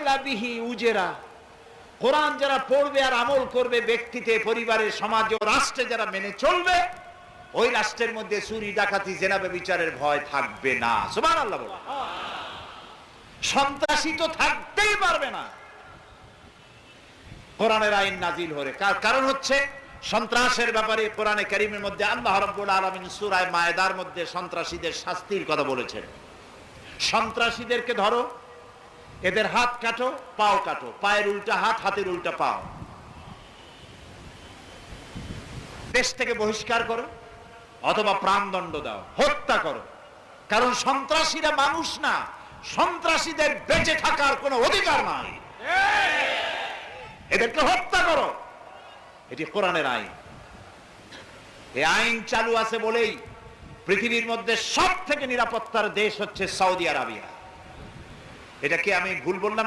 আমিলা বিহি উজেরা, কোরআন যারা পড়বে আর আমল করবে, ব্যক্তিতে, পরিবারে, সমাজে, রাষ্ট্রে যারা মেনে চলবে, ওই রাষ্ট্রের মধ্যে চুরি, ডাকাতি, জেনা, ব্যভিচারের ভয় থাকবে না। সুবহানাল্লাহ বলো। সন্ত্রাসী তো থাকতেই পারবে না কোরআনের আইন নাজিল হলে। কারণ হচ্ছে সন্ত্রাসের ব্যাপারে কোরআনে কারীমের মধ্যে আল্লাহ রাব্বুল আলামিন সূরা মায়েদার মধ্যে সন্ত্রাসীদের শাস্তির কথা বলেছেন। সন্ত্রাসীদেরকে ধরো, এদের হাত কাটো, পাও কাটো, পায়ের উল্টা হাত, হাতের উল্টা পাও, দেশ থেকে বহিষ্কার করো অথবা প্রাণদণ্ড দাও, হত্যা করো। কারণ সন্ত্রাসীরা মানুষ না, সন্ত্রাসীদের বেঁচে থাকার কোনো অধিকার নাই, এদেরকে হত্যা করো। এটি কোরআনের আইন। এই আইন চালু আছে বলেই পৃথিবীর মধ্যে সব থেকে নিরাপত্তার দেশ হচ্ছে সৌদি আরবিয়া। এটা কি আমি ভুল বললাম?